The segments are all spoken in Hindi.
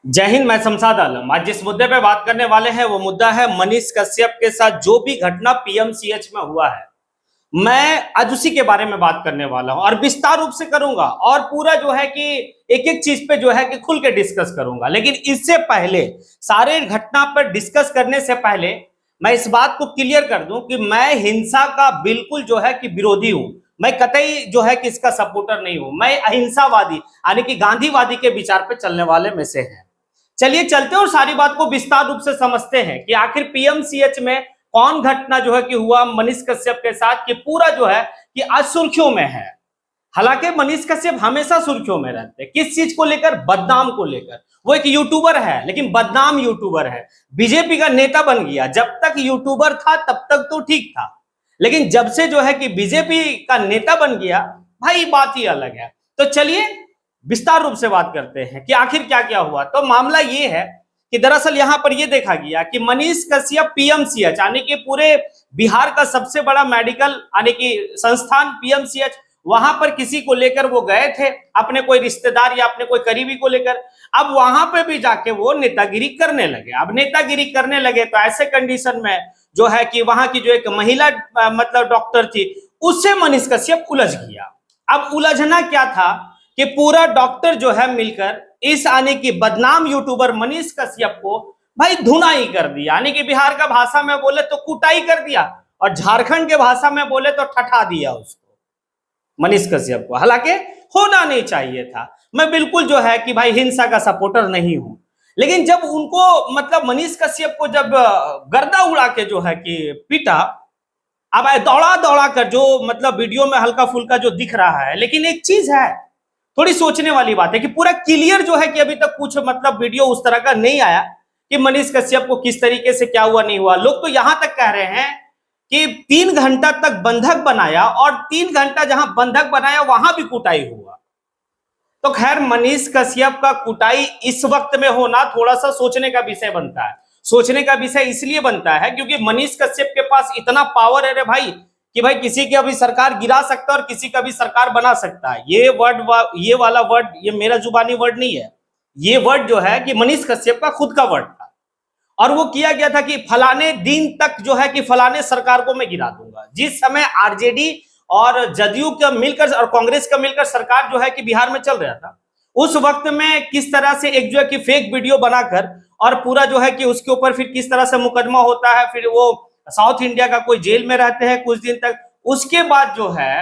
जय हिंद। मैं शमशाद आलम। आज जिस मुद्दे पे बात करने वाले हैं वो मुद्दा है मनीष कश्यप के साथ जो भी घटना पीएमसीएच में हुआ है। मैं आज उसी के बारे में बात करने वाला हूं और विस्तार रूप से करूंगा और पूरा जो है कि एक एक चीज पे जो है कि खुल के डिस्कस करूंगा। लेकिन इससे पहले सारे घटना पर डिस्कस करने से पहले मैं इस बात को क्लियर कर दूं कि मैं हिंसा का बिल्कुल जो है कि विरोधी हूं। मैं कतई जो है कि इसका सपोर्टर नहीं हूं। मैं अहिंसावादी यानी कि गांधीवादी के विचार पे चलने वाले में से है। चलिए चलते और सारी बात को विस्तार रूप से समझते हैं कि आखिर पीएमसीएच में कौन घटना जो है कि हुआ मनीष कश्यप के साथ कि पूरा जो है कि आज सुर्खियों में है। हालांकि मनीष कश्यप हमेशा सुर्खियों में रहते हैं। किस चीज को लेकर? बदनाम को लेकर। वो एक यूट्यूबर है लेकिन बदनाम यूट्यूबर है। बीजेपी का नेता बन गया। जब तक यूट्यूबर था तब तक तो ठीक था, लेकिन जब से जो है कि बीजेपी का नेता बन गया, भाई बात ही अलग है। तो चलिए विस्तार रूप से बात करते हैं कि आखिर क्या क्या हुआ। तो मामला ये है कि दरअसल यहां पर यह देखा गया कि मनीष कश्यप पीएमसीएच यानी कि पूरे बिहार का सबसे बड़ा मेडिकल यानी कि संस्थान पीएमसीएच, वहां पर किसी को लेकर वो गए थे, अपने कोई रिश्तेदार या अपने कोई करीबी को लेकर। अब वहां पे भी जाके वो नेतागिरी करने लगे। अब नेतागिरी करने लगे तो ऐसे कंडीशन में जो है कि वहां की जो एक महिला मतलब डॉक्टर थी, उससे मनीष कश्यप उलझ गया। अब उलझना क्या था कि पूरा डॉक्टर जो है मिलकर इस आने की बदनाम यूट्यूबर मनीष कश्यप को भाई धुनाई कर दिया। यानी कि बिहार का भाषा में बोले तो कुटाई कर दिया और झारखंड के भाषा में बोले तो ठठा दिया उसको, मनीष कश्यप को। हालांकि होना नहीं चाहिए था। मैं बिल्कुल जो है कि भाई हिंसा का सपोर्टर नहीं हूं, लेकिन जब उनको मतलब मनीष कश्यप को जब गर्दा उड़ा के जो है कि पीटा, अब दौड़ा दौड़ा कर जो मतलब वीडियो में हल्का फुल्का जो दिख रहा है, लेकिन एक चीज है थोड़ी सोचने वाली बात है कि पूरा क्लियर जो है कि अभी तक कुछ मतलब वीडियो उस तरह का नहीं आया कि मनीष कश्यप को किस तरीके से क्या हुआ नहीं हुआ। लोग तो यहां तक कह रहे हैं कि 3 घंटा तक बंधक बनाया और 3 घंटा जहां बंधक बनाया वहां भी कुटाई हुआ। तो खैर मनीष कश्यप का कुटाई इस वक्त में होना थोड़ा सा सोचने का विषय बनता है। सोचने का विषय इसलिए बनता है क्योंकि मनीष कश्यप के पास इतना पावर है रे भाई कि भाई किसी की अभी सरकार गिरा सकता है और किसी का भी सरकार बना सकता है। ये वाला वर्ड ये मेरा जुबानी वर्ड नहीं है। ये वर्ड जो है कि मनीष कश्यप का खुद का वर्ड था और वो किया गया था कि फलाने दिन तक जो है कि फलाने सरकार को मैं गिरा दूंगा। जिस समय आरजेडी और जदयू का मिलकर और कांग्रेस का मिलकर सरकार जो है कि बिहार में चल रहा था, उस वक्त में किस तरह से एक जो है कि फेक वीडियो बनाकर और पूरा जो है कि उसके ऊपर फिर किस तरह से मुकदमा होता है, फिर वो साउथ इंडिया का कोई जेल में रहते हैं कुछ दिन तक। उसके बाद जो है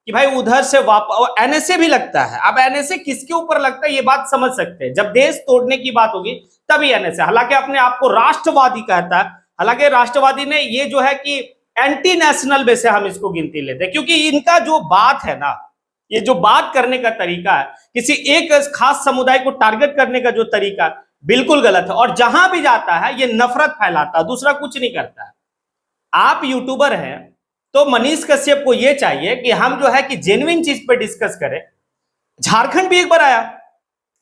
कि भाई उधर से वापस एनएसए भी लगता है। अब एनएसए किसके ऊपर लगता है ये बात समझ सकते हैं। जब देश तोड़ने की बात होगी तभी एनएसए, हालांकि अपने आप को राष्ट्रवादी कहता है। हालांकि राष्ट्रवादी ने ये जो है कि एंटी नेशनल वे से हम इसको गिनती लेते हैं, क्योंकि इनका जो बात है ना, ये जो बात करने का तरीका है, किसी एक खास समुदाय को टारगेट करने का जो तरीका बिल्कुल गलत है और जहां भी जाता है ये नफरत फैलाता है, दूसरा कुछ नहीं करता है। आप यूट्यूबर हैं तो मनीष कश्यप को यह चाहिए कि हम जो है कि जेन्युइन चीज पर डिस्कस करें। झारखंड भी एक बार आया,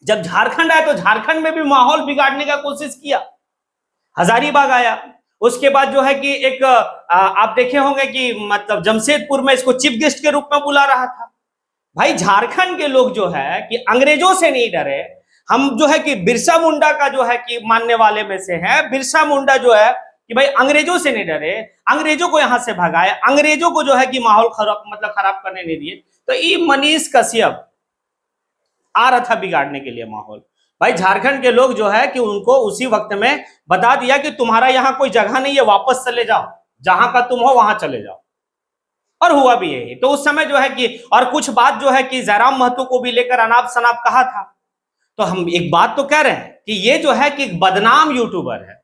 जब झारखंड आया तो झारखंड में भी माहौल बिगाड़ने का कोशिश किया। हजारीबाग आया, उसके बाद जो है कि एक आप देखे होंगे कि मतलब जमशेदपुर में इसको चीफ गेस्ट के रूप में बुला रहा था। भाई झारखंड के लोग जो है कि अंग्रेजों से नहीं डरे। हम जो है कि बिरसा मुंडा का जो है कि मानने वाले में से है। बिरसा मुंडा जो है कि भाई अंग्रेजों से नहीं डरे, अंग्रेजों को यहां से भगाए, अंग्रेजों को जो है कि माहौल खराब करने नहीं दिए। तो ये मनीष कश्यप आ रहा था बिगाड़ने के लिए माहौल। भाई झारखंड के लोग जो है कि उनको उसी वक्त में बता दिया कि तुम्हारा यहां कोई जगह नहीं है, वापस चले जाओ, जहां का तुम हो वहां चले जाओ। और हुआ भी यही। तो उस समय जो है कि और कुछ बात जो है कि जयराम महतो को भी लेकर अनाप शनाप कहा था। तो हम एक बात तो कह रहे हैं कि ये जो है कि बदनाम यूट्यूबर है।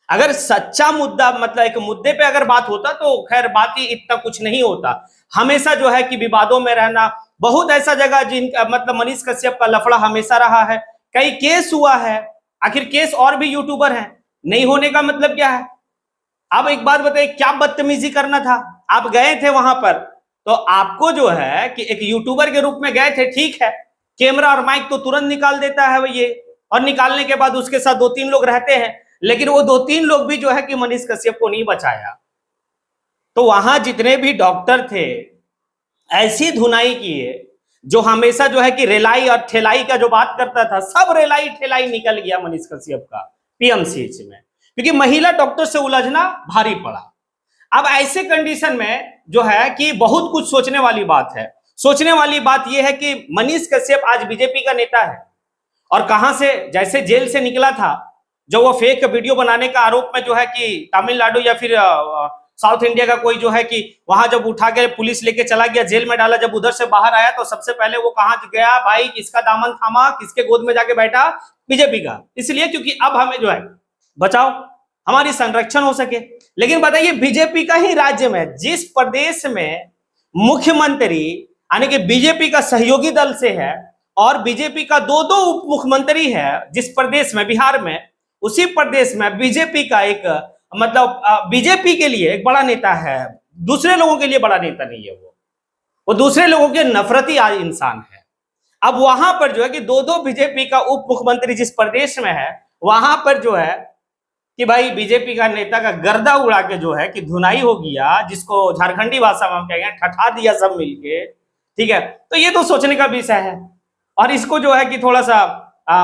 अगर सच्चा मुद्दा मतलब एक मुद्दे पे अगर बात होता तो खैर बात ही इतना कुछ नहीं होता। हमेशा जो है कि विवादों में रहना, बहुत ऐसा जगह जिनका मतलब मनीष कश्यप का लफड़ा हमेशा रहा है, कई केस हुआ है। आखिर केस और भी यूट्यूबर हैं, नहीं होने का मतलब क्या है? अब एक बात बताइए, क्या बदतमीजी करना था? आप गए थे वहां पर तो आपको जो है कि एक यूट्यूबर के रूप में गए थे, ठीक है, कैमरा और माइक तो तुरंत निकाल देता है ये, और निकालने के बाद उसके साथ 2-3 लोग रहते हैं, लेकिन वो 2-3 लोग भी जो है कि मनीष कश्यप को नहीं बचाया। तो वहां जितने भी डॉक्टर थे ऐसी धुनाई किए जो हमेशा जो है कि रेलाई और ठेलाई का जो बात करता था, सब रेलाई ठेलाई निकल गया मनीष कश्यप का पीएमसीएच में, क्योंकि महिला डॉक्टर से उलझना भारी पड़ा। अब ऐसे कंडीशन में जो है कि बहुत कुछ सोचने वाली बात है। सोचने वाली बात यह है कि मनीष कश्यप आज बीजेपी का नेता है, और कहां से, जैसे जेल से निकला था, जो वो फेक वीडियो बनाने का आरोप में जो है कि तमिलनाडु या फिर साउथ इंडिया का कोई जो है कि वहां जब उठा के पुलिस लेके चला गया, जेल में डाला, जब उधर से बाहर आया तो सबसे पहले वो कहां गया भाई, किसका दामन थामा, किसके गोद में जाके बैठा, बीजेपी का। इसलिए क्योंकि अब हमें जो है बचाओ, हमारी संरक्षण हो सके। लेकिन बताइए, बीजेपी का ही राज्य में, जिस प्रदेश में मुख्यमंत्री यानी कि बीजेपी का सहयोगी दल से है, और बीजेपी का दो दो उप मुख्यमंत्री है जिस प्रदेश में, बिहार में, उसी प्रदेश में बीजेपी का एक मतलब बीजेपी के लिए एक बड़ा नेता है, दूसरे लोगों के लिए बड़ा नेता नहीं है, वो दूसरे लोगों के नफरती इंसान है। अब वहां पर जो है कि दो दो बीजेपी का उप मुख्यमंत्री जिस प्रदेश में है, वहां पर जो है कि भाई बीजेपी का नेता का गर्दा उड़ा के जो है कि धुनाई हो गया, जिसको झारखंडी भाषा में हम कहेंगे ठठा दिया सब मिलके, ठीक है। तो ये तो सोचने का विषय है, और इसको जो है कि थोड़ा सा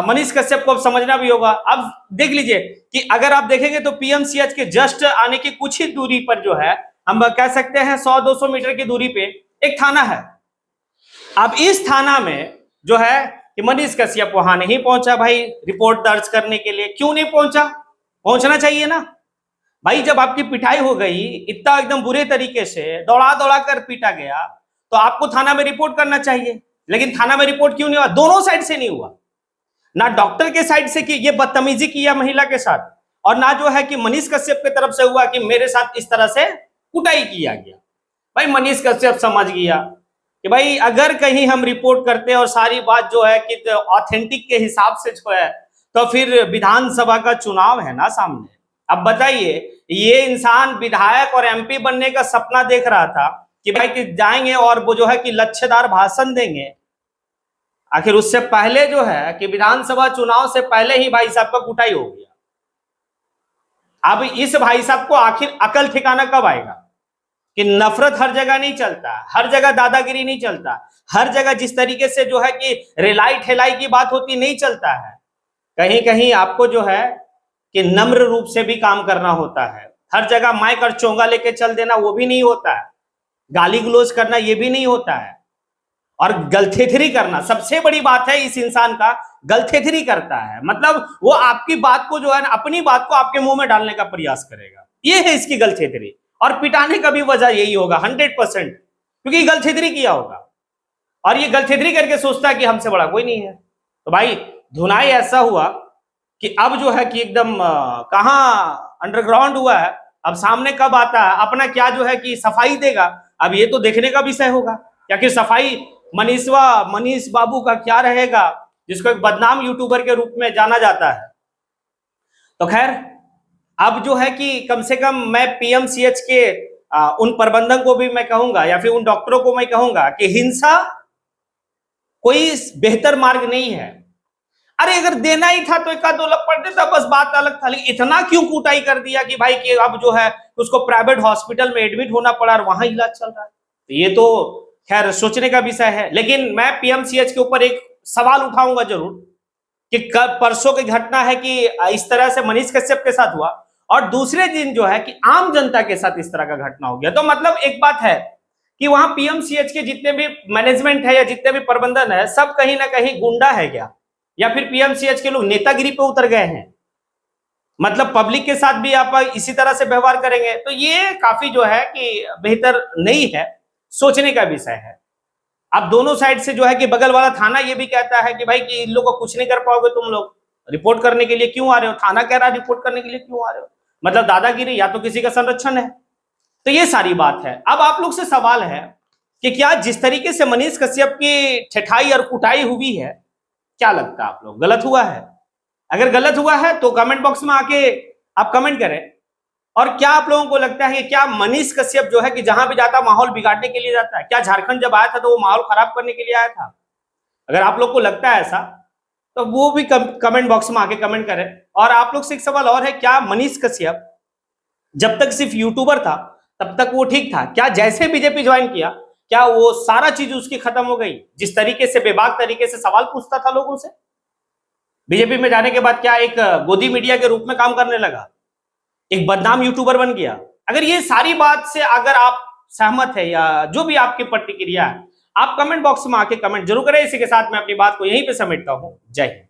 मनीष कश्यप को अब समझना भी होगा। अब देख लीजिए कि अगर आप देखेंगे तो पीएमसीएच के जस्ट आने की कुछ ही दूरी पर जो है, हम कह सकते हैं 100-200 मीटर की दूरी पे एक थाना है। अब इस थाना में जो है कि मनीष कश्यप वहां नहीं पहुंचा भाई रिपोर्ट दर्ज करने के लिए। क्यों नहीं पहुंचा? पहुंचना चाहिए ना भाई। जब आपकी पिटाई हो गई इतना एकदम बुरे तरीके से, दौड़ा दौड़ा कर पीटा गया, तो आपको थाना में रिपोर्ट करना चाहिए। लेकिन थाना में रिपोर्ट क्यों नहीं हुआ? दोनों साइड से नहीं हुआ, ना डॉक्टर के साइड से कि ये बदतमीजी किया महिला के साथ, और ना जो है कि मनीष कश्यप की तरफ से हुआ कि मेरे साथ इस तरह से कुटाई किया गया। भाई मनीष कश्यप समझ गया कि भाई अगर कहीं हम रिपोर्ट करते हैं और सारी बात जो है कि ऑथेंटिक के हिसाब से जो है, तो फिर विधानसभा का चुनाव है ना सामने। अब बताइए, ये इंसान विधायक और एमपी बनने का सपना देख रहा था कि भाई कि जाएंगे और वो जो है कि लच्छेदार भाषण देंगे। आखिर उससे पहले जो है कि विधानसभा चुनाव से पहले ही भाई साहब का कुटाई हो गया। अब इस भाई साहब को आखिर अकल ठिकाना कब आएगा कि नफरत हर जगह नहीं चलता, हर जगह दादागिरी नहीं चलता, हर जगह जिस तरीके से जो है कि रेलाई ठेलाई की बात होती नहीं चलता है। कहीं कहीं आपको जो है कि नम्र रूप से भी काम करना होता है। हर जगह माइक और चोंगा लेके चल देना वो भी नहीं होता है, गाली गलौज करना ये भी नहीं होता है, और गलथेथरी करना सबसे बड़ी बात है। इस इंसान का गलथेथरी करता है, मतलब वो आपकी बात को जो है अपनी बात को आपके मुंह में डालने का प्रयास करेगा। ये है इसकी गलथेथरी, और पिटाने का भी वजह यही होगा 100%, क्योंकि गलथेथरी किया होगा, और ये गलथेथरी करके सोचता है कि हमसे बड़ा कोई नहीं है। तो भाई धुनाई ऐसा हुआ कि अब जो है कि एकदम कहां अंडरग्राउंड हुआ है। अब सामने कब आता है, अपना क्या जो है कि सफाई देगा, अब ये तो देखने का विषय होगा। क्या कि सफाई मनीष बाबू का क्या रहेगा, जिसको एक बदनाम यूट्यूबर के रूप में जाना जाता है। तो खैर अब जो है कि कम से कम मैं पीएमसीएच के उन प्रबंधक को भी मैं कहूंगा, या फिर उन डॉक्टरों को मैं कहूंगा कि हिंसा कोई बेहतर मार्ग नहीं है। अरे अगर देना ही था तो एक दो लपड़ देता, बस बात अलग था। लेकिन इतना क्यों कुटाई कर दिया कि भाई कि अब जो है उसको प्राइवेट हॉस्पिटल में एडमिट होना पड़ा और वहां इलाज चल रहा है। तो ये तो खैर सोचने का विषय है। लेकिन मैं पीएमसीएच के ऊपर एक सवाल उठाऊंगा जरूर कि परसों की घटना है कि इस तरह से मनीष कश्यप के साथ हुआ, और दूसरे दिन जो है कि आम जनता के साथ इस तरह का घटना हो गया। तो मतलब एक बात है कि वहां पीएमसीएच के जितने भी मैनेजमेंट है या जितने भी प्रबंधन है, सब कहीं ना कहीं गुंडा है क्या, या फिर पीएमसीएच के लोग नेतागिरी पे उतर गए हैं। मतलब पब्लिक के साथ भी आप इसी तरह से व्यवहार करेंगे तो ये काफी जो है कि बेहतर नहीं है, सोचने का विषय है। अब दोनों साइड से जो है कि बगल वाला थाना ये भी कहता है कि भाई कि इन लोगों को कुछ नहीं कर पाओगे, तुम लोग रिपोर्ट करने के लिए क्यों आ रहे हो, थाना कह रहा है रिपोर्ट करने के लिए क्यों आ रहे हो, मतलब दादागिरी, या तो किसी का संरक्षण है। तो ये सारी बात है। अब आप लोग से सवाल है कि क्या जिस तरीके से मनीष कश्यप की ठेठाई और कुटाई हुई है, क्या लगता है आप लोग गलत हुआ है? अगर गलत हुआ है तो कमेंट बॉक्स में आके आप कमेंट करें। और क्या आप लोगों को लगता है कि क्या मनीष कश्यप जो है कि जहां भी जाता माहौल बिगाड़ने के लिए जाता है? क्या झारखंड जब आया था तो वो माहौल खराब करने के लिए आया था? अगर आप लोग को लगता है ऐसा तो वो भी कमेंट बॉक्स में आके कमेंट करें। और आप लोग से एक सवाल और है, क्या मनीष कश्यप जब तक सिर्फ यूट्यूबर था तब तक वो ठीक था? क्या जैसे बीजेपी ज्वाइन किया क्या वो सारा चीज उसकी खत्म हो गई? जिस तरीके से बेबाक तरीके से सवाल पूछता था लोगों से, बीजेपी में जाने के बाद क्या एक गोदी मीडिया के रूप में काम करने लगा, एक बदनाम यूट्यूबर बन गया? अगर ये सारी बात से अगर आप सहमत है या जो भी आपकी प्रतिक्रिया है, आप कमेंट बॉक्स में आके कमेंट जरूर करें। इसी के साथ मैं अपनी बात को यहीं पे समेटता हूं। जय हिंद।